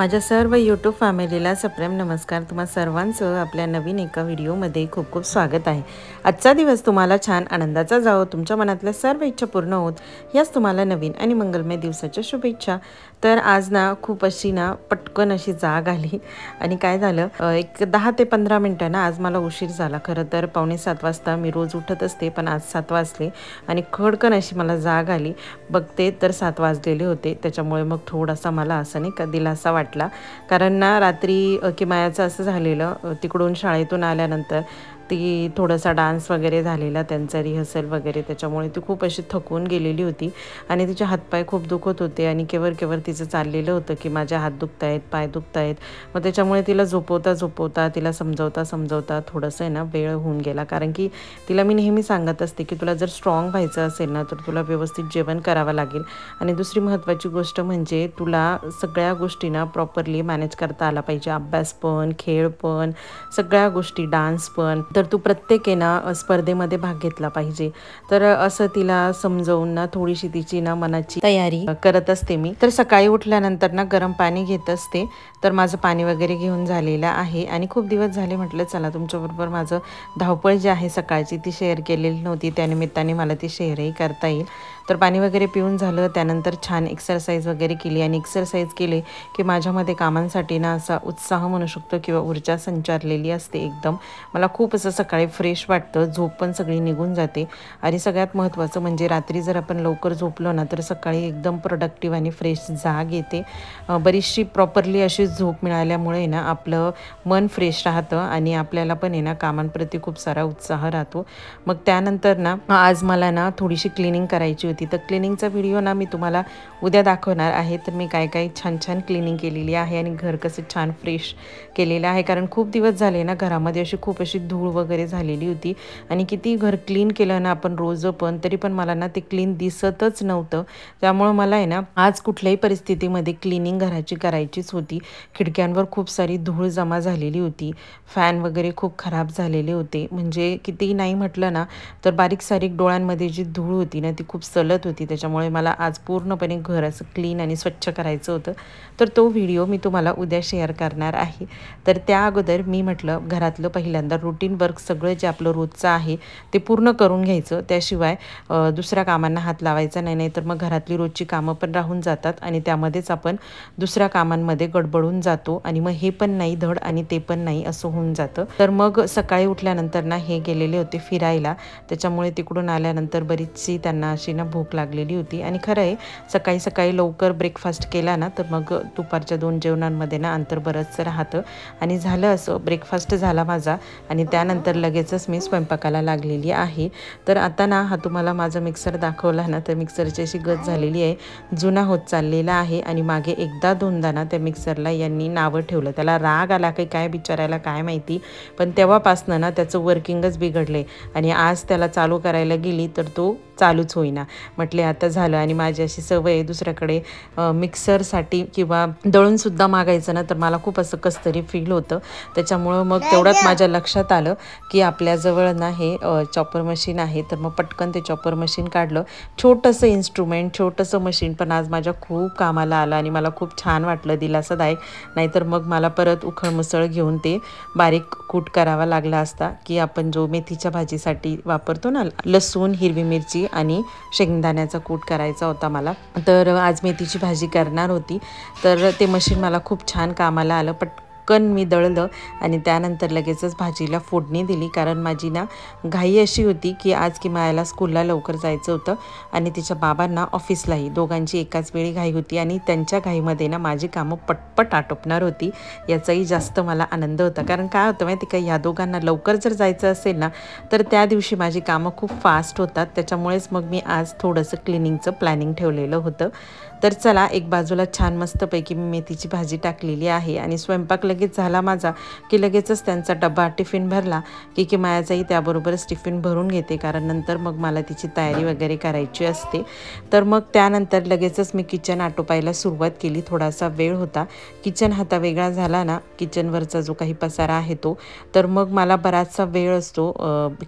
माझ्या सर्व यूट्यूब फॅमिलीला सप्रेम नमस्कार। तुम्हा सर्वांचं आपल्या नवीन एका व्हिडिओमध्ये खूप खूप स्वागत आहे। आजचा दिवस तुम्हाला छान आनंदाचा जावो, तुमच्या मनातल्या सर्व इच्छा पूर्ण होत याच तुम्हाला नवीन आणि मंगलमय दिवसाच्या शुभेच्छा। तर आज ना खूप अशी ना पटकन अशी जाग आली आणि काय झालं, एक 10 ते 15 मिनिटं ना आज मला उशीर झाला। खरं तर 6:45 वाजता मी रोज उठत असते, पण आज 7 वाजले आणि खडकन अशी मला जाग आली। बघते तर 7 वाजलेले होते, त्याच्यामुळे मग थोडासा मला असं नाही का दिलासा वाटला। कारण ना रात्री किमयाचं असं झालेलं, तिकडून शाळेतून आल्यानंतर ती थोडासा डान्स वगैरे झालेला, त्यांचा रिहर्सल वगैरे, त्याच्यामुळे ती खूप अशी थकून गेलेली होती आणि तिचे हातपाय खूप दुखत होते आणि केवर तिचं चाललेलं होतं की माझे हात दुखत आहेत, पाय दुखत आहेत। मग त्याच्यामुळे तिला झोपवता तिला समजवता थोडंसं आहे ना वेळ होऊन गेला। कारण की तिला मी नेहमी सांगत असते की तुला जर स्ट्रॉंग व्हायचं असेल ना तर तुला व्यवस्थित जेवण करावं लागेल आणि दुसरी महत्त्वाची गोष्ट म्हणजे तुला सगळ्या गोष्टींना प्रॉपरली मॅनेज करता आला पाहिजे। अभ्यास पण, खेळ पण, सगळ्या गोष्टी, डान्स पण। तर तू प्रत्येक आहे ना स्पर्धेमध्ये भाग घेतला पाहिजे। तर असं तिला समजवून ना थोडीशी तिची ना मनाची तयारी करत असते मी। तर सकाळी उठल्यानंतर ना गरम पाणी घेत असते। तर माझं पाणी वगैरे घेऊन झालेलं आहे आणि खूप दिवस झाले म्हटलं चला तुमच्याबरोबर माझं धावपळ जी आहे सकाळची ती शेअर केलेली नव्हती, त्यानिमित्ताने मला ती शेअरही करता येईल। तर पाणी वगैरे पिऊन झालं, त्यानंतर छान एक्सरसाइज वगैरे केली आणि एक्सरसाइज केले की माझ्यामध्ये कामांसाठी ना असा उत्साह म्हणू शकतो किंवा ऊर्जा संचारलेली असते एकदम। मला खूप असं सकाळी फ्रेश वाटतं, झोप पण सगळी निघून जाते आणि सगळ्यात महत्त्वाचं म्हणजे रात्री जर आपण लवकर झोपलो ना तर सकाळी एकदम प्रोडक्टिव्ह आणि फ्रेश जाग येते। बरीचशी प्रॉपरली अशी झोप मिळाल्यामुळे ना आपलं मन फ्रेश राहतं आणि आपल्याला पण आहे ना कामांप्रती खूप सारा उत्साह राहतो। मग त्यानंतर ना आज मला ना थोडीशी क्लिनिंग करायची होती, तर क्लिनिंगचा व्हिडिओ ना मी तुम्हाला उद्या दाखवणार आहे। तर मी काय छान क्लिनिंग केलेली आहे आणि घर कसं छान फ्रेश केलेलं आहे। कारण खूप दिवस झाले ना घरामध्ये खूप अशी धूळ वगैरे झालेली होती आणि किती घर क्लीन केलं ना आपण रोज पण तरी पण मला ना ते क्लीन दिसतच नव्हतं। त्यामुळे मला आहे ना आज कुठल्याही परिस्थितीमध्ये क्लिनिंग घराची करायचीच होती। खिडक्यांवर खूप सारी धूळ जमा झालेली होती, फॅन वगैरे खूप खराब झालेले होते, म्हणजे कितीही नाही म्हटलं ना तर बारीक सारीक डोळ्यांमध्ये जी धूळ होती ना ती खूप सलत होती। त्याच्यामुळे मला आज पूर्णपणे घर असं क्लीन आणि स्वच्छ करायचं होतं। तर तो व्हिडिओ मी तुम्हाला उद्या शेअर करणार आहे। तर त्या अगोदर मी म्हटलं घरातलं पहिल्यांदा रुटीन वर्क सगळं जे आपलं रोजचं आहे ते पूर्ण करून घ्यायचं, त्याशिवाय दुसऱ्या कामांना हात लावायचा नाही, तर मग घरातली रोजची कामं पण राहून जातात आणि त्यामध्येच आपण दुसऱ्या कामांमध्ये गडबडून जातो आणि मग हे पण नाही धड आणि ते पण नाही असं होऊन जातं। तर मग सकाळी उठल्यानंतर ना हे गेलेले होते फिरायला, त्याच्यामुळे तिकडून आल्यानंतर बरीचशी त्यांना अशी ना भूक लागलेली होती आणि खरं आहे सकाळी लवकर ब्रेकफास्ट केला ना तर मग दुपारच्या 2 जेवणांमध्ये ना अंतर बरंचसं राहतं। आणि झालं असं, ब्रेकफास्ट झाला माझा आणि त्यानंतर लगेचच मी स्वयंपाकाला लागलेली आहे। तर आता ना हा तुम्हाला माझा मिक्सर दाखवला ना तर मिक्सरची अशी गत झालेली आहे, जुना होत चाललेला आहे आणि मागे एकदा दोनदा ना त्या मिक्सरला यांनी नावं ठेवलं, त्याला राग आला काही काय बिचारायला काय माहिती, पण तेव्हापासनं ना त्याचं वर्किंगच बिघडले आणि आज त्याला चालू करायला गेली तर तो चालूच होईना। म्हटले आता झालं आणि माझी अशी सवय आहे दुसऱ्याकडे मिक्सरसाठी किंवा दळूनसुद्धा मागायचं ना तर मला खूप असं कसतरी फील होतं। त्याच्यामुळं मग तेवढ्यात माझ्या लक्षात आलं की आपल्याजवळ ना हे चॉपर मशीन आहे, तर मग पटकन ते चॉपर मशीन काढलं। छोटंसं इन्स्ट्रुमेंट, छोटंसं मशीन, पण आज माझ्या खूप कामाला आलं आणि मला खूप छान वाटलं, दिलासादायक। नाहीतर मग मला परत उखळमुसळ घेऊन ते बारीक कूट करावा लागला असता की आपण जो मेथीच्या भाजीसाठी वापरतो ना, लसूण, हिरवी मिरची आणि शेंगदाण्याचा कूट करायचा होता मला। तर आज मेथीची भाजी करणार होती, तर ते मशीन मला खूप छान कामाला आलं। पटकन मी दळलं आणि त्यानंतर लगेचच भाजीला फोडणी दिली, कारण माझी ना घाई अशी होती की आज किमयाला स्कूलला लवकर जायचं होतं आणि तिच्या बाबांना ऑफिसलाही, दोघांची एकाच वेळी घाई होती आणि त्यांच्या घाईमध्ये ना माझी कामं पटपट आटोपणार होती, याचाही जास्त मला आनंद होता। कारण काय होतं माहिती का, ह्या दोघांना लवकर जर जायचं असेल ना तर त्या दिवशी माझी कामं खूप फास्ट होतात, त्याच्यामुळेच मग मी आज थोडंसं क्लिनिंगचं प्लॅनिंग ठेवलेलं होतं। तर चला, एक बाजूला छान मस्तपैकी मी मेथीची भाजी टाकलेली आहे आणि स्वयंपाक लगेच झाला माझा की लगेचच त्यांचा डबा टिफिन भरला की किमयाचाही त्याबरोबरच टिफिन भरून घेते, कारण नंतर मग मला तिची तयारी वगैरे करायची असते। तर मग त्यानंतर लगेचच मी किचन आटोपायला सुरुवात केली। थोडासा वेळ होता, किचन हाता वेगळा झाला ना, किचनवरचा जो काही पसारा आहे तो, तर मग मला बराचसा वेळ असतो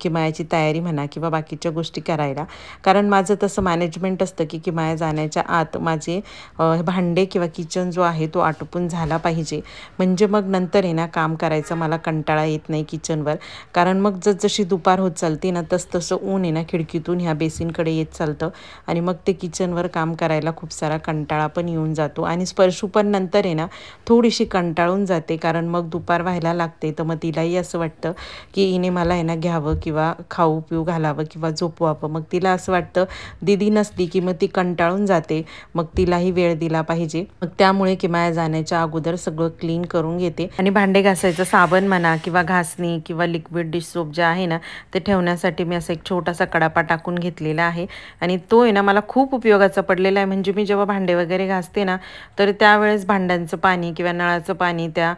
किमयाची तयारी म्हणा किंवा बाकीच्या गोष्टी करायला। कारण माझं तसं मॅनेजमेंट असतं की किमया जाण्याच्या आत माझं माझे भांडे किंवा किचन जो आहे तो आटोपून झाला पाहिजे, म्हणजे मग नंतर आहे ना काम करायचं मला कंटाळा येत नाही किचनवर. कारण मग जसजशी दुपार होत चालते ना तसं ऊन आहे ना खिडकीतून ह्या बेसिनकडे येत चालतं आणि मग ते किचनवर काम करायला खूप सारा कंटाळा पण येऊन जातो. आणि स्पर्शू पण नंतर आहे ना थोडीशी कंटाळून जाते, कारण मग दुपार व्हायला लागते. तर मग तिलाही असं वाटतं की हिने मला आहे ना घ्यावं किंवा खाऊ पिऊ घालावं किंवा झोपवावं. मग तिला असं वाटतं दीदी नसली की मग ती कंटाळून जाते, मग तिलाही वेळ दिला पाहिजे. मग त्यामुळे किमया जाण्याच्या अगोदर सगळं क्लीन करून घेते. आणि भांडे घासायचं साबण म्हणा किंवा घासणी किंवा लिक्विड डिश सोप जे आहे ना ते ठेवण्यासाठी मी असा एक छोटासा कडापा टाकून घेतलेला आहे. आणि तो आहे ना मला खूप उपयोगाचा पडलेला आहे. म्हणजे मी जेव्हा भांडे वगैरे घासते ना तर त्यावेळेस भांड्यांचं पाणी किंवा नळाचं पाणी त्या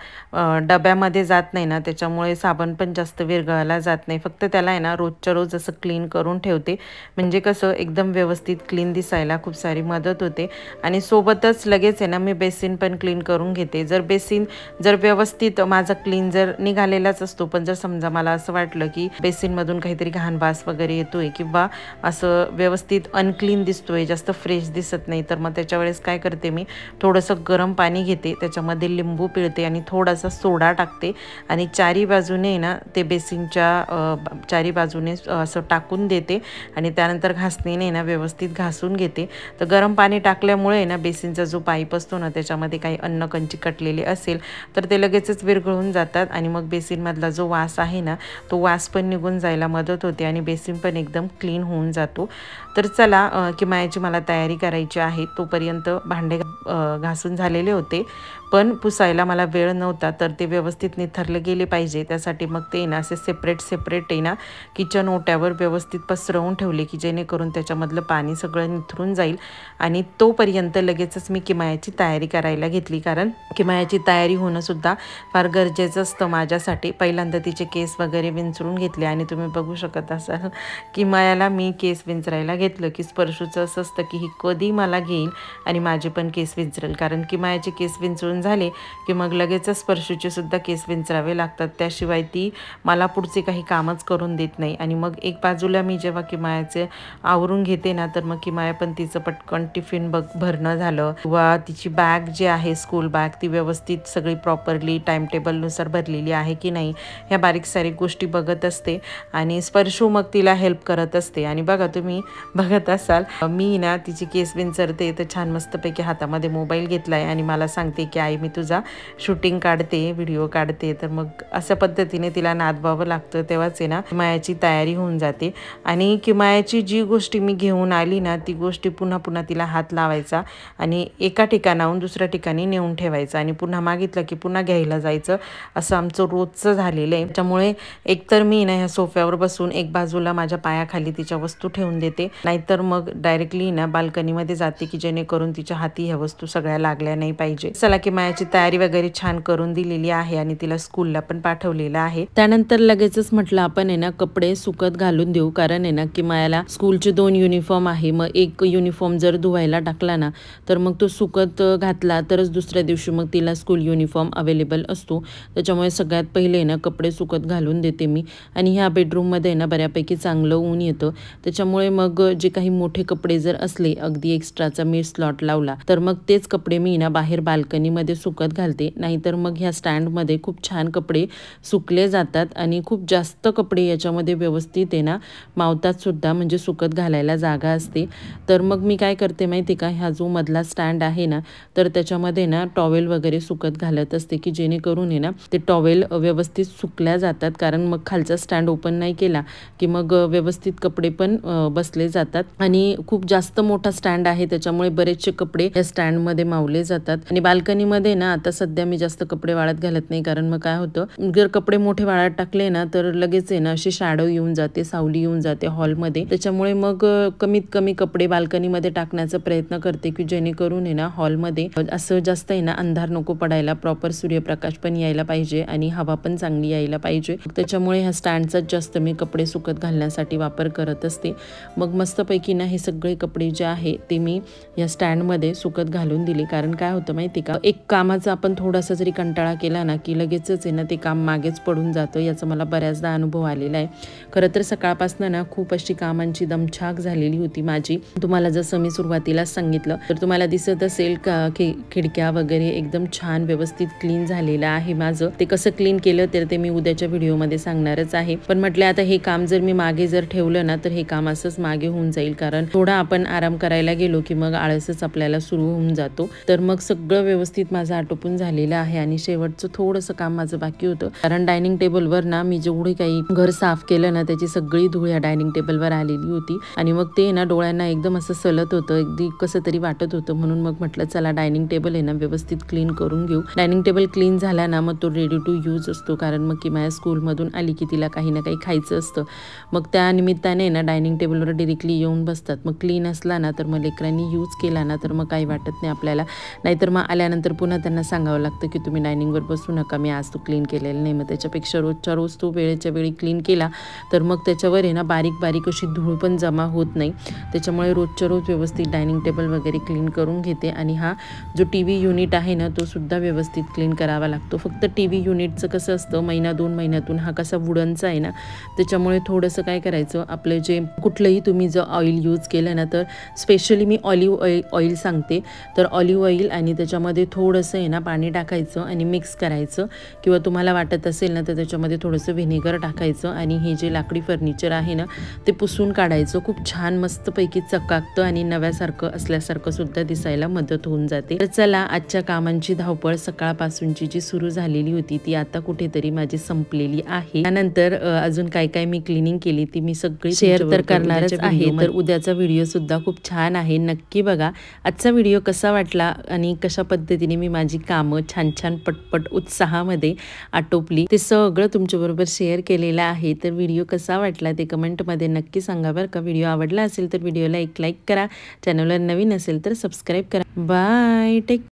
डब्यामध्ये जात नाही ना, त्याच्यामुळे साबण पण जास्त विरघळला जात नाही. फक्त त्याला आहे ना रोजच्या रोज असं क्लीन करून ठेवते, म्हणजे कसं एकदम व्यवस्थित क्लीन दिसायला खूप सारी मदत होते. आणि सोबतच लगेच आहे ना मी बेसिन पण क्लीन करून घेते. बेसिन जर व्यवस्थित माझा क्लीन जर निघालेलाच असतो, पण जर समजा मला असं वाटलं की बेसिनमधून काहीतरी घाण वास वगैरे येतोय किंवा असं व्यवस्थित अनक्लीन दिसतोय, जास्त फ्रेश दिसत नाही, तर मग त्याच्या वेळेस काय करते मी थोडंसं गरम पाणी घेते, त्याच्यामध्ये लिंबू पिळते आणि थोडासा सोडा टाकते आणि चारी बाजूने ना ते बेसिनच्या चारी बाजूने असं टाकून देते आणि त्यानंतर घासणीने ना व्यवस्थित घासून घेते. तर गरम पाणी टाकल्यामुळे ना बेसिनचा जो पाईप असतो ना त्याच्यामध्ये काही अन्नकण चिकटलेले असेल तर ते लगेचच विरघळून जातात आणि मग बेसिनमधला जो वास आहे ना तो वास पण निघून जायला मदत होते आणि बेसिन पण एकदम क्लीन होऊन जातो. तर चला किमयाची मला तयारी करायची आहे. तोपर्यंत भांडे घासून झालेले होते, पण पुसायला मला वेळ नव्हता, तर ते व्यवस्थित निथरले गेले पाहिजे. त्यासाठी मग ते ना असे सेपरेट आहे ना किचन ओट्यावर व्यवस्थित पसरवून ठेवले की जेणेकरून त्याच्यामधलं पाणी सगळं निथरून जाईल. आणि तोपर्यंत लगेचच मी किमयाची तयारी करायला घेतली, कारण किमयाची तयारी होणं सुद्धा फार गरजेचं असतं माझ्यासाठी. पहिल्यांदा तिचे केस वगैरे विंचरून घेतले आणि तुम्ही बघू शकत असाल किमयाला मी केस विंचरायला घेतलं की स्पर्शूचं असं असतं की ही कधी मला घेईल आणि माझे पण केस विंचरेल. कारण किमयाचे केस विंचरून झाले की मग लगेचच स्पर्शूचे सुद्धा केस विंचरावे लागतात, त्याशिवाय ती मला पुढचे काही कामच करून देत नाही. आणि मग एक बाजूला मी जेव्हा किमयाचे आवरून घेते ना तर मग किमया पण तिचं पटकन टिफिन भरणं झालं किंवा तिची बॅग जी आहे स्कूल बॅग ती व्यवस्थित सगळी प्रॉपरली टाइम टेबलनुसार भरलेली आहे की नाही ह्या बारीक सारीक गोष्टी बघत असते. आणि स्पर्शू मग तिला हेल्प करत असते. आणि बघा तुम्ही बघत असाल मी ना तिची केस विंचरते तर छान मस्तपैकी हातामध्ये मोबाईल घेतला आहे आणि मला सांगते की आई मी तुझा शूटिंग काढते, व्हिडिओ काढते. तर मग अशा पद्धतीने तिला नादवावं लागतं, तेव्हाच आहे ना किमयाची तयारी होऊन जाते. आणि किमयाची जी गोष्टी मी घेऊन आली ना ती गोष्टी पुन्हा पुन्हा तिला हात लावायचा आणि एका ठिकाणाहून दुसऱ्या ठिकाणी नेऊन ठेवायचं आणि पुन्हा मागितलं की पुन्हा घ्यायला जायचं, असं आमचं रोजचं झालेलं आहे. त्यामुळे एकतर मी ना ह्या सोफ्यावर बसून एक बाजूला माझ्या पायाखाली तिच्या वस्तू ठेवून देते, नाहीतर मग डायरेक्टली ना बाल्कनीमध्ये जाते की जेणेकरून तिच्या हाती ह्या वस्तू सगळ्या लागल्या नाही पाहिजे. चला किमयाची तयारी वगैरे छान करून दिलेली आहे आणि तिला स्कूलला पण पाठवलेलं आहे. त्यानंतर लगेचच म्हटलं आपण आहे ना कपडे सुकत घालून देऊ, कारण आहे ना किमयाला स्कूलचे 2 युनिफॉर्म आहे. मग एक युनिफॉर्म जर धुवायला टाकला ना तर मग तो सुकत घातला तरच दुसऱ्या दिवशी मग तिला स्कूल युनिफॉर्म अवेलेबल असतो. त्याच्यामुळे सगळ्यात पहिले ना कपडे सुकत घालून देते मी. आणि ह्या बेडरूममध्ये ना बऱ्यापैकी चांगलं ऊन येतं, त्याच्यामुळे मग जे काही मोठे कपडे जर असले अगदी एक्स्ट्राचा मी स्लॉट लावला तर मग तेच कपडे मी ना बाहेर बाल्कनीमध्ये सुकत घालते. नाहीतर मग ह्या स्टँडमध्ये खूप छान कपडे सुकले जातात आणि खूप जास्त कपडे याच्यामध्ये व्यवस्थित आहे ना मावतात सुद्धा, म्हणजे सुकत घालायला जागा असते. तर मग मी काय करते माहिती का, ह्या जो मधला स्टँड आहे ना तर त्याच्यामध्ये ना टॉवेल वगैरे सुकत घालत असते की जेणेकरून आहे ना ते टॉवेल व्यवस्थित सुकल्या जातात. कारण मग खालचा स्टँड ओपन नाही केला की मग व्यवस्थित कपडे पण बसले जातात. आणि खूप जास्त मोठा स्टँड आहे त्याच्यामुळे बरेचसे कपडे या स्टँडमध्ये मावले जातात. आणि बाल्कनीमध्ये ना आता सध्या मी जास्त कपडे वाळत घालत नाही, कारण मग काय होतं जर कपडे मोठे वाळत टाकले ना तर लगेच आहे ना अशी शॅडो येऊन जाते, सावली येऊन जाते हॉलमध्ये. त्याच्यामुळे मग कमीत कमी कपडे बाल्कनीमध्ये टाकण्याचा प्रयत्न करते की जेणेकरून आहे ना हॉलमध्ये असं जास्त आहे ना अंधार नको पडायला, प्रॉपर सूर्यप्रकाश पण यायला पाहिजे आणि हवा पण चांगली यायला पाहिजे. त्याच्यामुळे ह्या स्टँडचा जास्त मी कपडे सुकत घालण्यासाठी वापर करत असते. मग मस्तपैकी ना हे सगळे कपडे जे आहे ते मी या स्टँडमध्ये सुकत घालून दिले. कारण काय होतं माहिती का, एक कामाचा आपण थोडासा जरी कंटाळा केला ना की लगेचच आहे ना ते काम मागेच पडून जातं, याचा मला बऱ्याचदा अनुभव आलेला आहे. खरं तर सकाळपासून ना खूप अशी कामांची दमछाक झालेली होती माझी. तुम्हाला जसं मी सुरुवातीलाच सांगितलं तर तुम्हाला दिसत असेल खिडक्या वगैरे एकदम छान व्यवस्थित क्लीन झालेलं आहे माझं. ते कसं क्लीन केलं तर ते मी उद्याच्या व्हिडिओमध्ये सांगणारच आहे. पण म्हटलं आता हे काम जर मी मागे जर ठेवलं ना तर हे काम असंच मागे होऊन जाईल, कारण थोडा आपण आराम करायला गेलो की मग आळसच आपल्याला सुरू होऊन जातो. तर मग सगळं व्यवस्थित माझं आटोपून झालेलं आहे आणि शेवटचं थोडंसं काम माझं बाकी होतं, कारण डायनिंग टेबलवर ना मी जेवढी काही घर साफ केलं ना त्याची सगळी धूळ या डायनिंग टेबलवर आलेली होती आणि मग ते ना डोळ्यांना एकदम असं सलत होतं, अगदी कसं तरी वाटत होतं. म्हणून मग म्हटलं चला डायनिंग टेबल आहे ना व्यवस्थित क्लीन करून घेऊ. डायनिंग टेबल क्लीन झाला ना मग तो रेडी टू यूज असतो, कारण मग की माझ्या स्कूलमधून आली की तिला काही ना काही खायचं असतं. मग त्या निमित्ताने ना डायनिंग टेबलवर डायरेक्टली येऊन बसतात. मग क्लीन असला ना तर मग लेकरांनी यूज केला ना तर मग काही वाटत नाही आपल्याला. नाहीतर मग आल्यानंतर पुन्हा त्यांना सांगावं लागतं की तुम्ही डायनिंगवर बसू नका, मी आज तो क्लीन केलेला नाही. मग त्याच्यापेक्षा रोजच्या रोज तो वेळेच्या वेळी क्लीन केला तर मग त्याच्यावर आहे ना बारीक बारीक अशी धूळ पण जमा होत नाही. त्याच्यामुळे रोजच्या रोज व्यवस्थित डायनिंग टेबल वगैरे क्लीन करून घेते. आणि हा जो टी व्ही युनिट आहे ना तो सुद्धा व्यवस्थित क्लीन करावा लागतो. फक्त टी व्ही युनिटचं कसं असतं, महिना 2 महिन्यातून, हा कसा वुडनचा आहे ना त्याच्यामुळे थोडंसं काय करायचं, आपलं जे कुठलंही तुम्ही जर ऑइल यूज केलं ना तर स्पेशली मी ऑलिव्ह ऑइल सांगते, तर ऑलिव्ह ऑइल आणि त्याच्यामध्ये थोडंसं आहे ना पाणी टाकायचं आणि मिक्स करायचं, किंवा तुम्हाला वाटत असेल ना तर त्याच्यामध्ये थोडंसं व्हिनेगर टाकायचं आणि हे जे लाकडी फर्निचर आहे ना ते पुसून काढायचं. खूप छान मस्तपैकी चकाकतं आणि नव्यासारखं असल्यासारखं सुद्धा दिसायला मदत होऊन जाते. तर चला, आजच्या कामांची धावपळ सकाळपासूनची जी सुरू झालेली होती ती आता कुठेतरी माझी संपलेली आहे. त्यानंतर अजून काय काय मी क्लिनिंग केली ती मी सगळी शेअर तर करणारच आहे. तर उद्याचा व्हिडिओ सुद्धा खूप छान आहे, नक्की बघा. आजचा व्हिडिओ कसा वाटला आणि कशा पद्धतीने मी माझी कामं छान छान पटपट उत्साहामध्ये आटोपली ते सगळं तुमच्याबरोबर शेअर केलेलं आहे. तर व्हिडिओ कसा वाटला ते कमेंटमध्ये नक्की सांगा बरं का. व्हिडिओ आवडला असेल तर व्हिडिओला एक लाईक करा, चॅनलवर नवीन असेल तर सबस्क्राईब करा. Bye, take